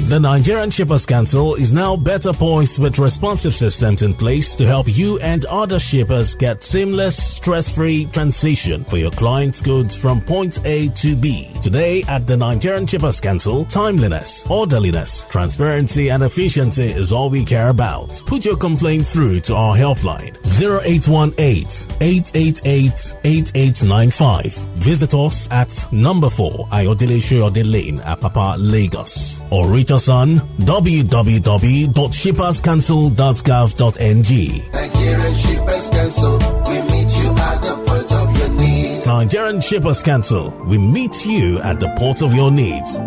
The Nigerian Shippers Council is now better poised with responsive systems in place to help you and other shippers get seamless, stress-free transition for your clients' goods from point A to B. Today at the Nigerian Shippers Council, timeliness, orderliness, transparency and efficiency is all we care about. Put your complaint through to our helpline 0818-888-8895. Visit us at number 4 Ayomide Lane, Apapa, Lagos, or reach us on www.shipperscouncil.gov.ng. Nigerian Shippers Council, we meet you at the point of your need. Nigerian Shippers Council, we meet you at the port of your needs.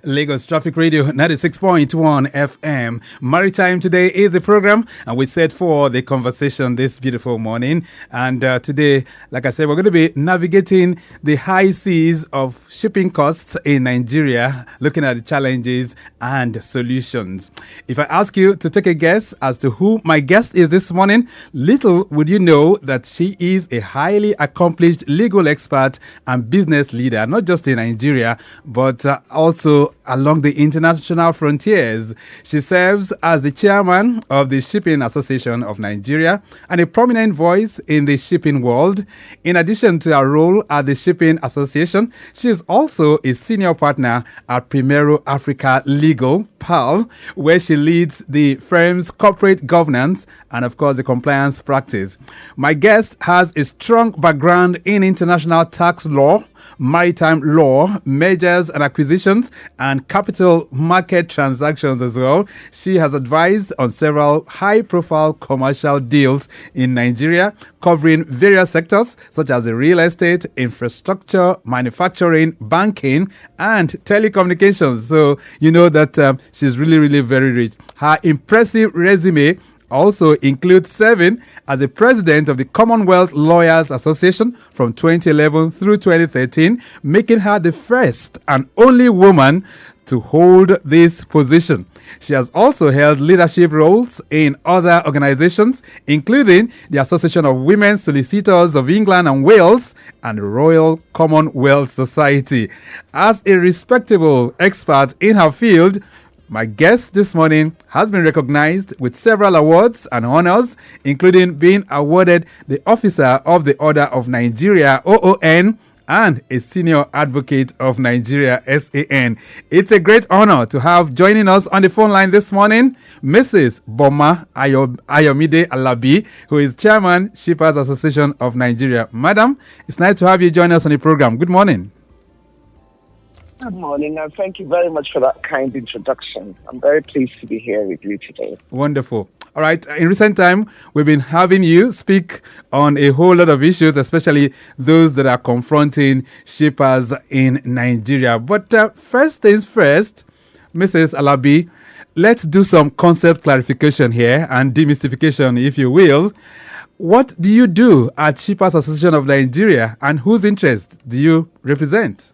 Lagos Traffic Radio 96.1 FM. Maritime today is the program, and we set for the conversation this beautiful morning. And today, like I said, we're going to be navigating the high seas of shipping costs in Nigeria, looking at the challenges and solutions. If I ask you to take a guess as to who my guest is this morning, little would you know that she is a highly accomplished legal expert and business leader, not just in Nigeria, but also along the international frontiers. She serves as the chairman of the Shipping Association of Nigeria and a prominent voice in the shipping world. In addition to her role at the Shipping Association, she is also a senior partner at Primero Africa Legal, PAL, where she leads the firm's corporate governance and, of course, the compliance practice. My guest has a strong background in international tax law, maritime law, mergers and acquisitions, and capital market transactions as well. She has advised on several high-profile commercial deals in Nigeria, covering various sectors such as the real estate, infrastructure, manufacturing, banking, and telecommunications. So you know that she's really, really very rich. Her impressive resume also includes serving as the president of the Commonwealth Lawyers Association from 2011 through 2013, making her the first and only woman to hold this position. She has also held leadership roles in other organizations, including the Association of Women Solicitors of England and Wales and the Royal Commonwealth Society. As a respectable expert in her field, my guest this morning has been recognized with several awards and honors, including being awarded the Officer of the Order of Nigeria, OON, and a Senior Advocate of Nigeria, SAN. It's a great honor to have joining us on the phone line this morning, Mrs. Boma Ayomide Alabi, who is Chairman, Shippers Association of Nigeria. Madam, it's nice to have you join us on the program. Good morning. Good morning, and thank you very much for that kind introduction. I'm very pleased to be here with you today. Wonderful. All right. In recent time, we've been having you speak on a whole lot of issues, especially those that are confronting shippers in Nigeria. But first things first, Mrs. Alabi, let's do some concept clarification here and demystification, if you will. What do you do at Shippers Association of Nigeria, and whose interest do you represent?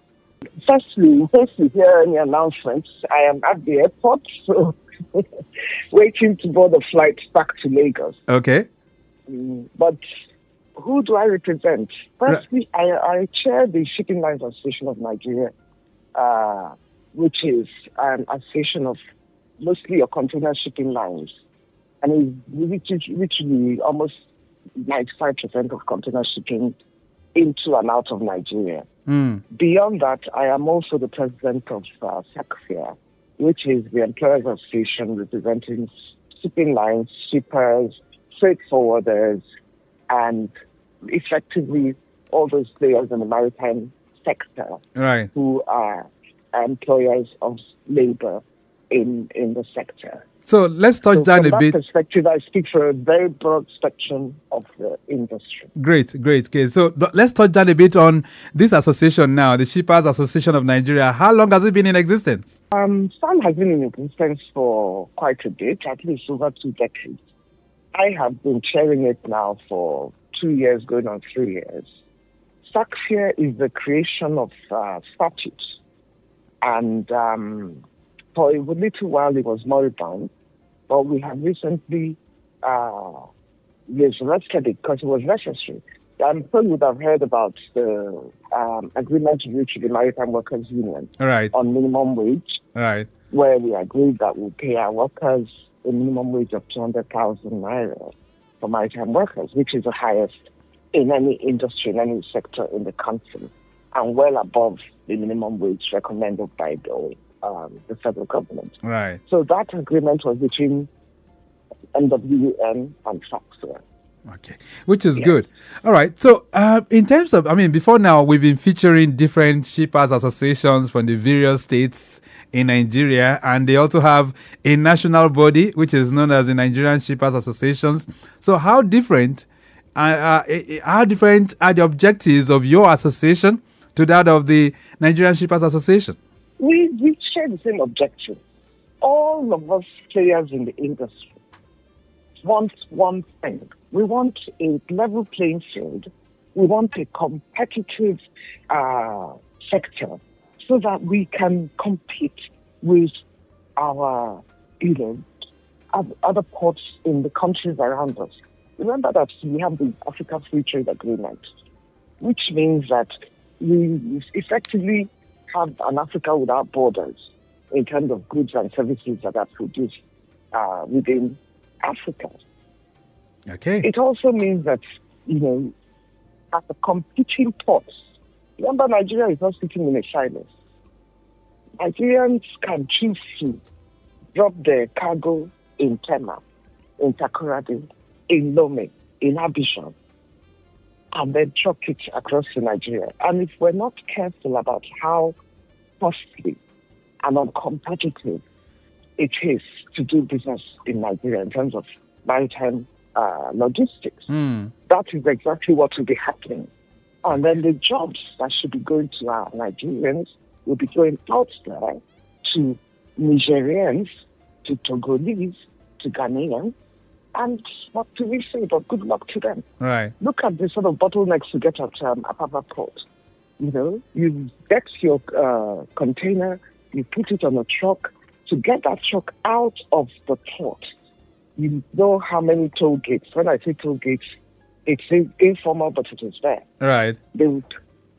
Firstly, to hear any announcements, I am at the airport, so waiting to board a flight back to Lagos. Okay. But who do I represent? Firstly, I chair the Shipping Lines Association of Nigeria, which is an association of mostly your container shipping lines, and it's literally almost 95% of container shipping into and out of Nigeria. Beyond that, I am also the president of SACFIA, which is the Employers Association representing shipping lines, shippers, freight forwarders, and effectively all those players in the maritime sector, right, who are employers of labor in the sector. So let's touch down a bit. From that perspective, I speak for a very broad spectrum of the industry. Great. Okay, so let's touch down a bit on this association now, the Shippers Association of Nigeria. How long has it been in existence? SAN has been in existence for quite a bit, at least over 2 decades. I have been chairing it now for 2 years, going on 3 years. SACFIA is the creation of statutes, and for a little while it was moribund, but we have recently resurrected it because it was necessary. I'm sure you would have heard about the agreement reached with the Maritime Workers Union on minimum wage, where we agreed that we'll pay our workers a minimum wage of 200,000 naira for maritime workers, which is the highest in any industry, in any sector in the country, and well above the minimum wage recommended by the federal government. Right. So that agreement was between NWN and FACSA. Okay, which is good. All right. So, in terms of, before now, we've been featuring different shippers associations from the various states in Nigeria, and they also have a national body, which is known as the Nigerian Shippers Associations. So, how different are the objectives of your association to that of the Nigerian Shippers Association? We share the same objective. All of us players in the industry want one thing. We want a level playing field. We want a competitive sector so that we can compete with our, other ports in the countries around us. Remember that we have the Africa Free Trade Agreement, which means that we effectively have an Africa without borders in terms of goods and services that are produced within Africa. Okay. It also means that, at the competing ports, remember Nigeria is not sitting in a silo. Nigerians can choose to drop their cargo in Tema, in Takoradi, in Lome, in Abidjan, and then truck it across to Nigeria. And if we're not careful about how costly and uncompetitive it is to do business in Nigeria in terms of maritime logistics, that is exactly what will be happening. And then the jobs that should be going to our Nigerians will be going out there to Nigerians, to Togolese, to Ghanaians, and what do we say, but good luck to them. Right. Look at the sort of bottlenecks to get at Apapa Port. You get your container, you put it on a truck. To get that truck out of the port, you know how many toll gates. When I say toll gates, it's informal, but it is there. Right. They would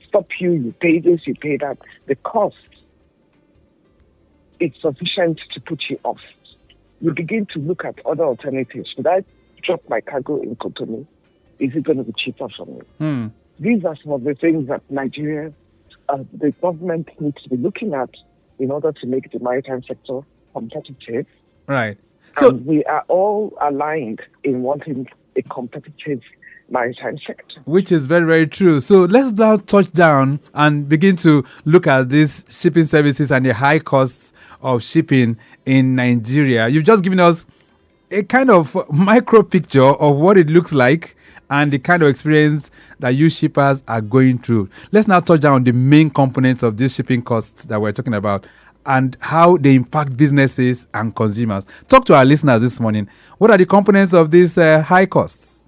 stop you, you pay this, you pay that. The cost, it's sufficient to put you off. You begin to look at other alternatives. Should I drop my cargo in Cotonou? Is it going to be cheaper for me? These are some of the things that Nigeria, the government needs to be looking at in order to make the maritime sector competitive. Right. So we are all aligned in wanting a competitive maritime sector. Which is very, very true. So let's now touch down and begin to look at these shipping services and the high costs of shipping in Nigeria. You've just given us a kind of micro picture of what it looks like and the kind of experience that you shippers are going through. Let's now touch down on the main components of these shipping costs that we're talking about and how they impact businesses and consumers. Talk to our listeners this morning. What are the components of these high costs?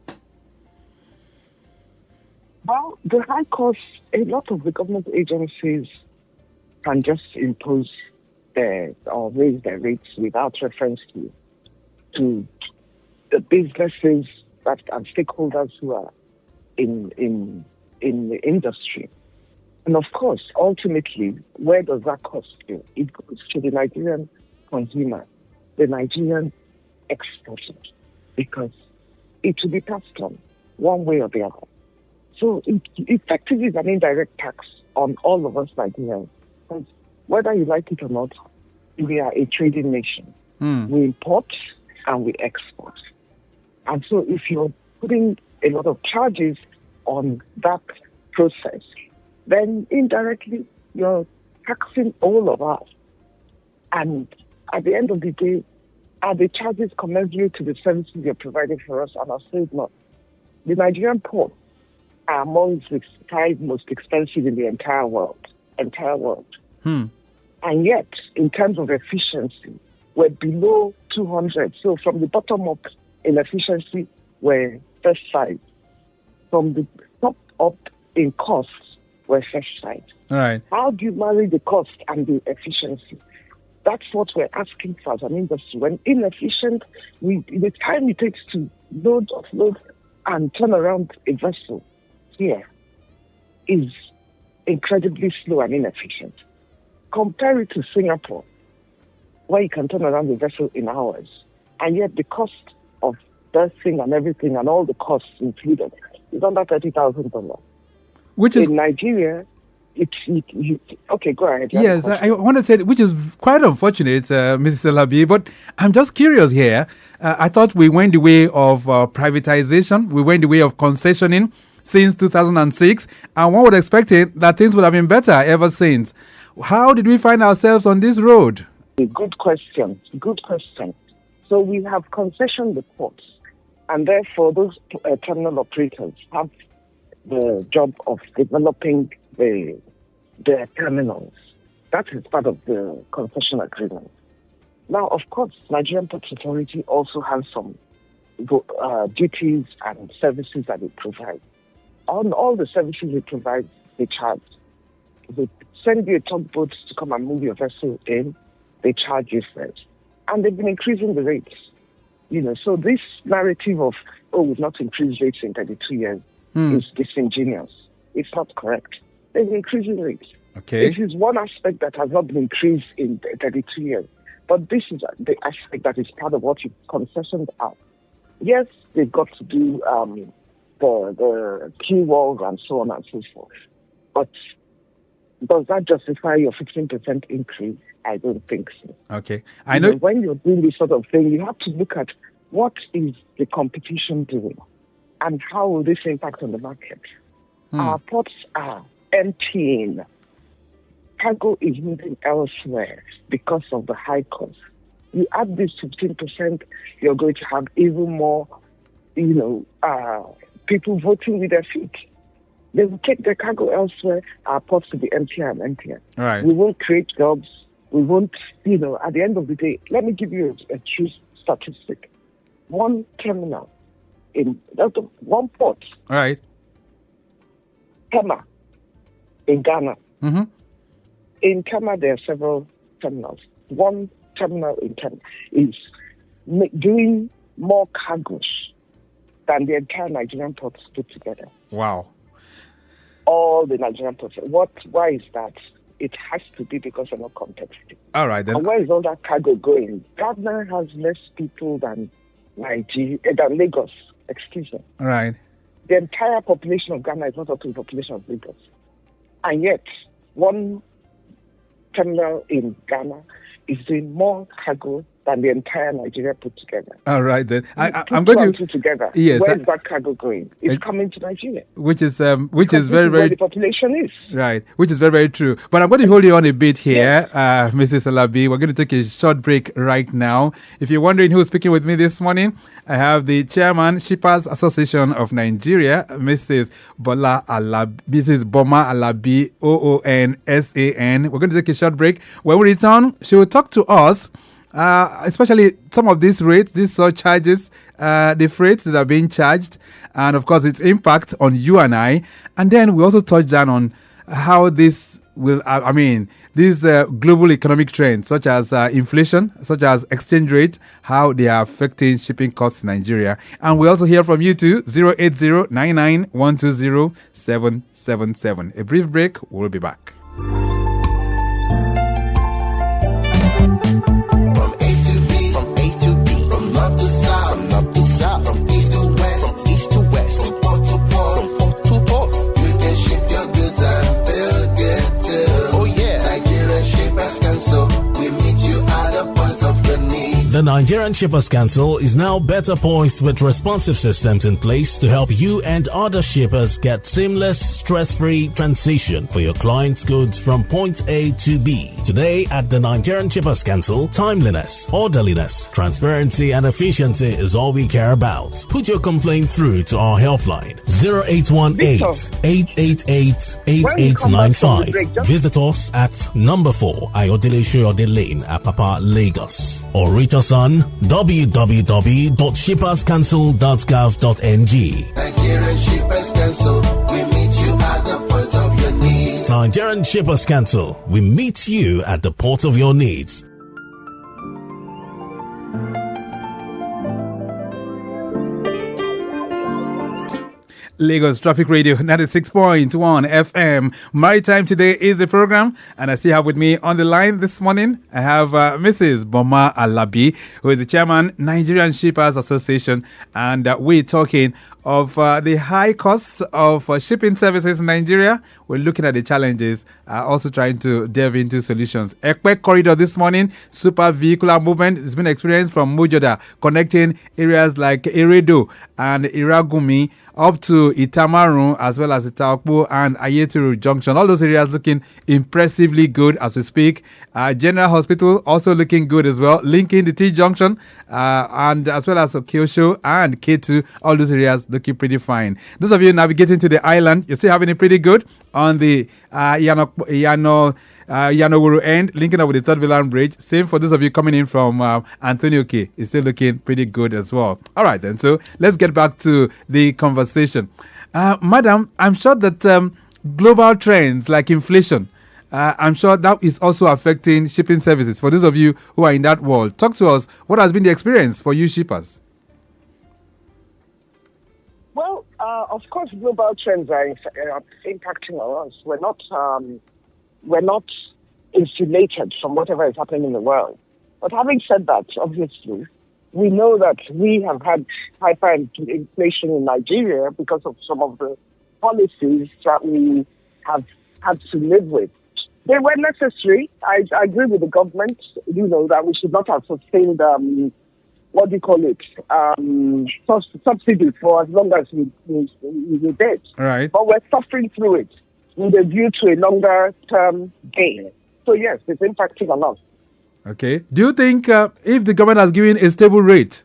Well, the high costs, a lot of the government agencies can just impose or raise their rates without reference to the businesses and stakeholders who are in the industry. And of course, ultimately, where does that cost go? It goes to the Nigerian consumer, the Nigerian exporter, because it will be passed on one way or the other. So it effectively is an indirect tax on all of us Nigerians. Because whether you like it or not, we are a trading nation. We import and we export. And so if you're putting a lot of charges on that process, then indirectly you're taxing all of us. And at the end of the day, are the charges commensurate to the services you're providing for us? And I'll say it not. The Nigerian ports are among the 5 most expensive in the entire world. And yet, in terms of efficiency, we're below 200. So from the bottom up in efficiency, we're first side. From the top up in costs, we're first side. All right. How do you marry the cost and the efficiency? That's what we're asking for as an industry. When inefficient, the time it takes to load, offload, and turn around a vessel here is incredibly slow and inefficient. Compare it to Singapore, where you can turn around the vessel in hours, and yet the cost of berthing and everything and all the costs included is under $30,000. Which is in Nigeria. Okay, go ahead. Yes, I want to say, which is quite unfortunate, Mrs. Alabi, but I'm just curious here. I thought we went the way of privatization. We went the way of concessioning since 2006, and one would expect it that things would have been better ever since. How did we find ourselves on this road? Good question. So we have concessioned the ports, and therefore those terminal operators have the job of developing the terminals. That is part of the concession agreement. Now, of course, Nigerian Ports Authority also has some duties and services that it provides. On all the services it provides, they charge. They send you a tugboat to come and move your vessel in, they charge you for it. And they've been increasing the rates. So this narrative of, we've not increased rates in 32 years is disingenuous. It's not correct. They've been increasing rates. Okay. This is one aspect that has not been increased in 32 years. But this is the aspect that is part of what you concessioned out. Yes, they've got to do the queue walls and so on and so forth. But does that justify your 15% increase? I don't think so. Okay. I know when you're doing this sort of thing, you have to look at what is the competition doing and how will this impact on the market. Our ports are emptying. Cargo is moving elsewhere because of the high cost. You add this 15%, you're going to have even more, people voting with their feet. They will take their cargo elsewhere. Our ports will be emptier and emptier. Right. We won't create jobs. We won't, at the end of the day, let me give you a true statistic. One terminal one port. All right. Tema in Ghana. Mm-hmm. In Tema, there are several terminals. One terminal in Tema is doing more cargoes than the entire Nigerian ports put together. Wow. All the Nigerian ports. Why is that? It has to be because they're not competitive. All right, then. And where is all that cargo going? Ghana has less people than Lagos. Excuse me. All right. The entire population of Ghana is not up to the population of Lagos. And yet, one terminal in Ghana is doing more cargo than the entire Nigeria put together. All right, then. I'm Put going two together. Yes. Where is that cargo going? It's coming to Nigeria. Which is Because very, this is very where the population is. right. Which is very, very true. But I'm going to hold you on a bit here, Mrs. Alabi. We're going to take a short break right now. If you're wondering who's speaking with me this morning, I have the chairman, Shippers Association of Nigeria, Mrs. Boma Alabi, OONSAN. We're going to take a short break. When we return, she will talk to us. Especially some of these rates, these surcharges, the freights that are being charged, and of course its impact on you and I. And then we also touch down on how this will, these global economic trends, such as inflation, such as exchange rate, how they are affecting shipping costs in Nigeria. And we also hear from you too, 080-99-120-777. A brief break, we'll be back. The Nigerian Shippers Council is now better poised with responsive systems in place to help you and other shippers get seamless, stress-free transition for your clients' goods from point A to B. Today at the Nigerian Shippers Council, timeliness, orderliness, transparency and efficiency is all we care about. Put your complaint through to our helpline 0818-888-8895. Visit us at number 4 Ayodele Shoyode Lane, Apapa, Lagos, or reach us on www.shipperscouncil.gov.ng. Nigerian Shippers Council, we meet you at the point of your need. Nigerian Shippers Council, we meet you at the port of your needs. Lagos Traffic Radio 96.1 FM. Maritime Today is the program, and I still have with me on the line this morning, I have Mrs. Boma Alabi, who is the chairman, Nigerian Shippers Association, and we're talking of the high costs of shipping services in Nigeria. We're looking at the challenges, also trying to delve into solutions. Ekpe Corridor this morning, super vehicular movement has been experienced from Mujoda, connecting areas like Eredo and Iragumi up to Itamarun, as well as Itaokpo and Ayeturu Junction. All those areas looking impressively good as we speak. General Hospital also looking good as well, linking the T Junction and as well as Kyosho and K2. All those areas looking pretty fine. Those of you navigating to the island, you're still having it pretty good on the Yanowuru end, linking up with the Third Villan Bridge. Same for those of you coming in from Antonio K. It's still looking pretty good as well. All right, then. So let's get back to the conversation. Madam, I'm sure that global trends like inflation, I'm sure that is also affecting shipping services. For those of you who are in that world, talk to us. What has been the experience for you shippers? Well, of course, global trends are impacting on us. We're not insulated from whatever is happening in the world. But having said that, obviously, we know that we have had hyperinflation in Nigeria because of some of the policies that we have had to live with. They were necessary. I agree with the government, that we should not have sustained subsidy for as long as we did. Right. But we're suffering through it with a view to a longer term gain. So yes, it's impacting on us. Okay. Do you think if the government has given a stable rate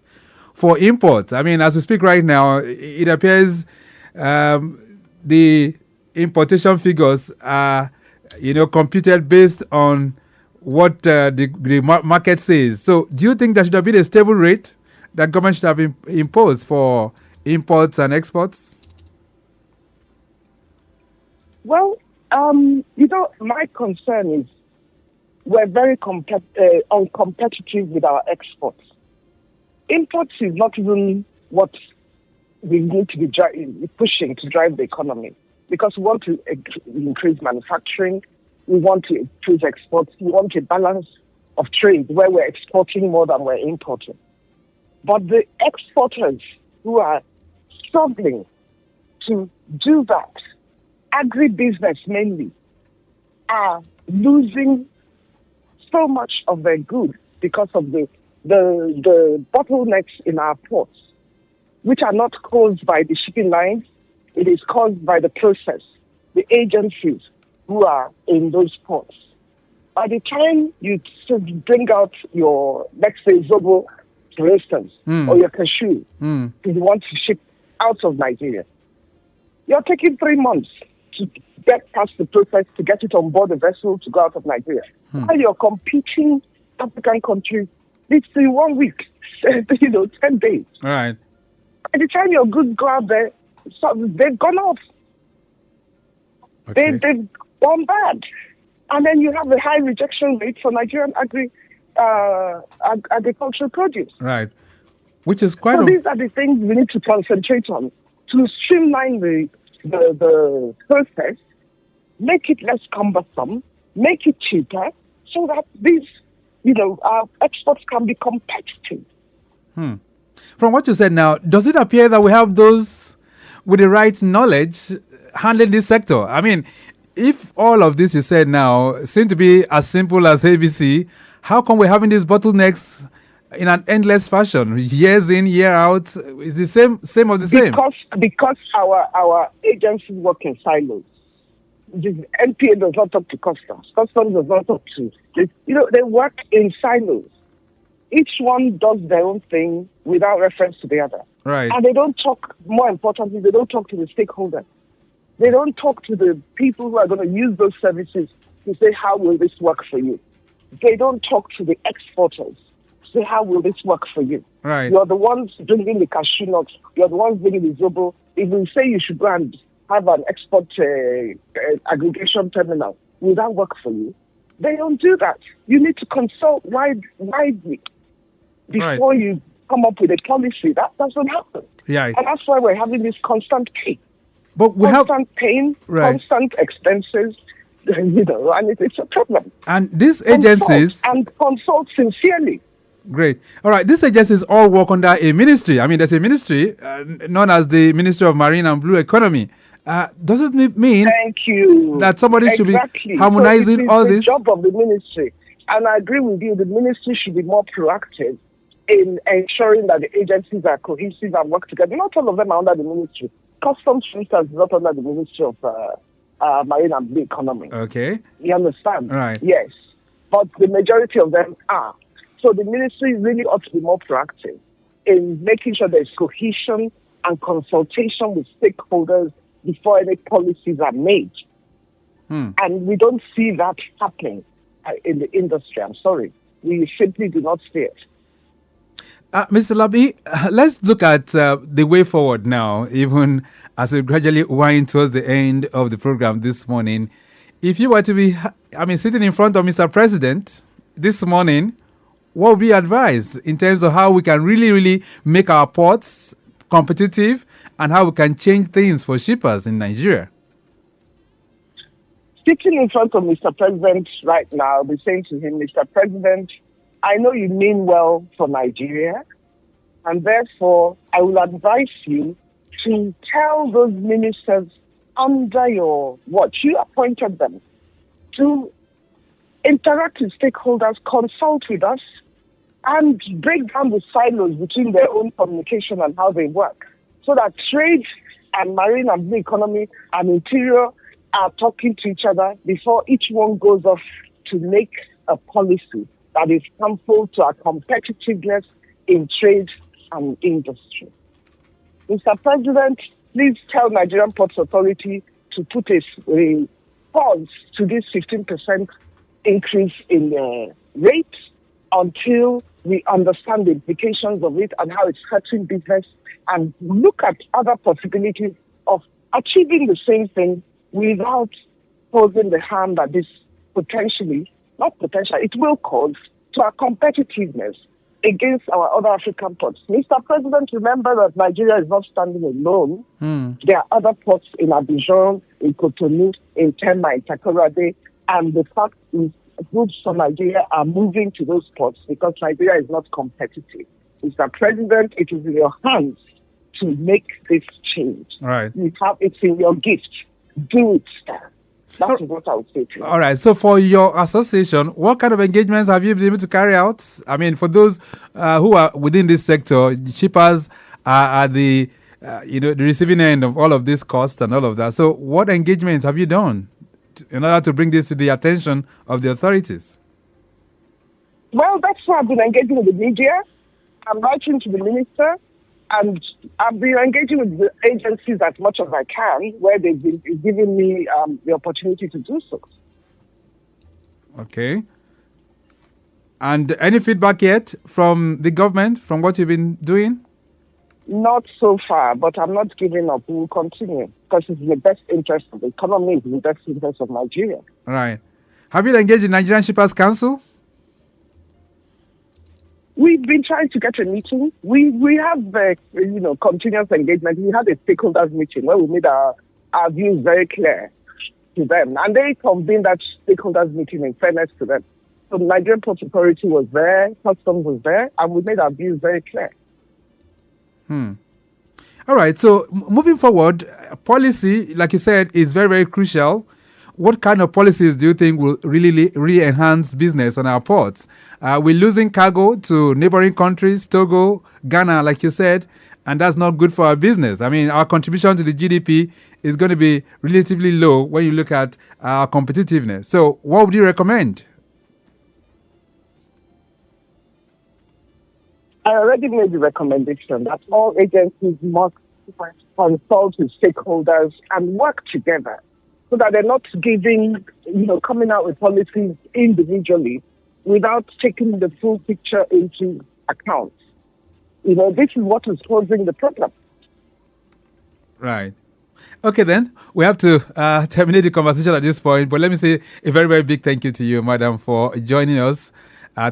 for import, I mean, as we speak right now, it appears the importation figures are, computed based on what the market says. So do you think there should have been a stable rate that government should have imposed for imports and exports? Well, my concern is we're very uncompetitive with our exports. Imports is not even what we need to be pushing to drive the economy, because we want to increase manufacturing, we want to increase exports, we want a balance of trade where we're exporting more than we're importing. But the exporters who are struggling to do that, agribusiness mainly, are losing so much of their goods because of the bottlenecks in our ports, which are not caused by the shipping lines. It is caused by the process, the agencies who are in those ports. By the time you bring out your, let's say, Zobo, for instance, or your cashew, if you want to ship out of Nigeria, you're taking 3 months to get past the process, to get it on board the vessel to go out of Nigeria. While you're competing African countries, it's in 1 week, 10 days. All right. By the time your goods go out there, they've gone off. Okay. They've gone bad. And then you have a high rejection rate for Nigerian agricultural produce. Right. Which is quite... So these are the things we need to concentrate on to streamline the process, make it less cumbersome, make it cheaper, so that these, our exports can be competitive. From what you said now, does it appear that we have those with the right knowledge handling this sector? I mean, if all of this you said now seem to be as simple as ABC, how come we're having these bottlenecks in an endless fashion, years in, year out? It's the same of the same. Because our agencies work in silos. The NPA does not talk to customs. Customs does not talk to... They work in silos. Each one does their own thing without reference to the other. Right. And they don't talk, more importantly, they don't talk to the stakeholders. They don't talk to the people who are going to use those services to say, how will this work for you? They don't talk to the exporters to say, how will this work for you? Right. You're the ones bringing the cashew nuts. You're the ones bringing the zobo. If we say you should go and have an export aggregation terminal, will that work for you? They don't do that. You need to consult widely before you come up with a policy. That doesn't happen. Yeah. And that's why we're having this constant case. But we constant pain, right. constant expenses, and it's a problem. And these agencies consult sincerely. Great. All right. These agencies all work under a ministry. I mean, there's a ministry known as the Ministry of Marine and Blue Economy. Does it mean Thank you. that somebody should be harmonizing all this? It's the job of the ministry. And I agree with you, the ministry should be more proactive in ensuring that the agencies are cohesive and work together. Not all of them are under the ministry. Customs, for instance, is not under the Ministry of Marine and Blue Economy. Okay. You understand? Right. Yes. But the majority of them are. So the ministry really ought to be more proactive in making sure there's cohesion and consultation with stakeholders before any policies are made. And we don't see that happening in the industry. I'm sorry. We simply do not see it. Mr. Alabi, let's look at the way forward now, even as we gradually wind towards the end of the program this morning. If you were to be, sitting in front of Mr. President this morning, what would be advised in terms of how we can really, really make our ports competitive and how we can change things for shippers in Nigeria? Sitting in front of Mr. President right now, I'll be saying to him, Mr. President, I know you mean well for Nigeria, and therefore I will advise you to tell those ministers under your watch, you appointed them, to interact with stakeholders, consult with us, and break down the silos between their own communication and how they work, so that trade and marine and blue economy and interior are talking to each other before each one goes off to make a policy that is harmful to our competitiveness in trade and industry. Mr. President, please tell Nigerian Ports Authority to put a pause to this 15% increase in the rate until we understand the implications of it and how it's hurting business, and look at other possibilities of achieving the same thing without causing the harm that this it will cause to our competitiveness against our other African ports. Mr. President, remember that Nigeria is not standing alone. There are other ports in Abidjan, in Cotonou, in Tema, in Takoradi, and the fact is goods from Nigeria are moving to those ports because Nigeria is not competitive. Mr. President, it is in your hands to make this change. Right. It's in your gift. Do it. That's what I would say to you. All right. So for your association, what kind of engagements have you been able to carry out? I mean, for those who are within this sector, the shippers are the the receiving end of all of these costs and all of that. So what engagements have you done in order to bring this to the attention of the authorities? Well, that's why I've been engaging with the media. I'm writing to the minister, and I've been engaging with the agencies as much as I can, where they've been giving me the opportunity to do so. Okay. And any feedback yet from the government, from what you've been doing? Not so far, but I'm not giving up. We will continue because it's in the best interest of the economy, it's in the best interest of Nigeria. Right. Have you engaged the Nigerian Shippers Council? We've been trying to get a meeting. We have continuous engagement. We had a stakeholders meeting where we made our views very clear to them, and they convened that stakeholders meeting in fairness to them. So the Nigerian Ports Authority was there, Customs was there, and we made our views very clear. All right. So moving forward, policy, like you said, is very, very crucial. What kind of policies do you think will really enhance business on our ports? We're losing cargo to neighboring countries, Togo, Ghana, like you said, and that's not good for our business. I mean, our contribution to the GDP is going to be relatively low when you look at our competitiveness. So what would you recommend? I already made the recommendation that all agencies must consult with stakeholders and work together, so that they're not coming out with policies individually without taking the full picture into account. This is what is causing the problem. Right. Okay, then we have to terminate the conversation at this point. But let me say a very, very big thank you to you, madam, for joining us.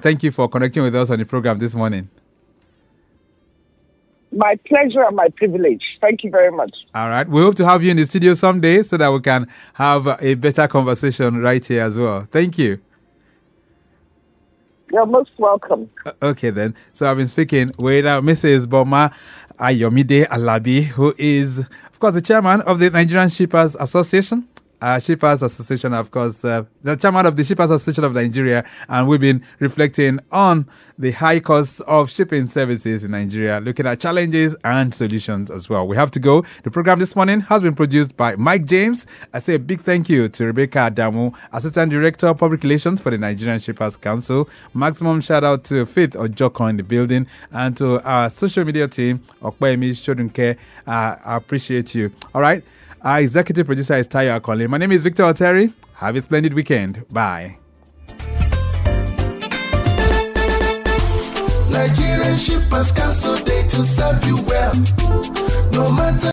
Thank you for connecting with us on the program this morning. My pleasure and my privilege. Thank you very much. All right. We hope to have you in the studio someday so that we can have a better conversation right here as well. Thank you. You're most welcome. Okay, then. So I've been speaking with Mrs. Boma Ayomide Alabi, who is, of course, the chairman of the Nigerian Shippers Association. Shippers Association, of course, the chairman of the Shippers Association of Nigeria, and we've been reflecting on the high costs of shipping services in Nigeria, looking at challenges and solutions as well. We have to go. The program this morning has been produced by Mike James. I say a big thank you to Rebecca Adamu, Assistant Director of Public Relations for the Nigerian Shippers Council. Maximum shout out to Faith Ojoko in the building, and to our social media team, Okpemi Shodunke. I appreciate you. All right. Our executive producer is Tayo Akole. My name is Victor Oteri. Have a splendid weekend. Bye. Nigerian Shippers Council, they to serve you well. No matter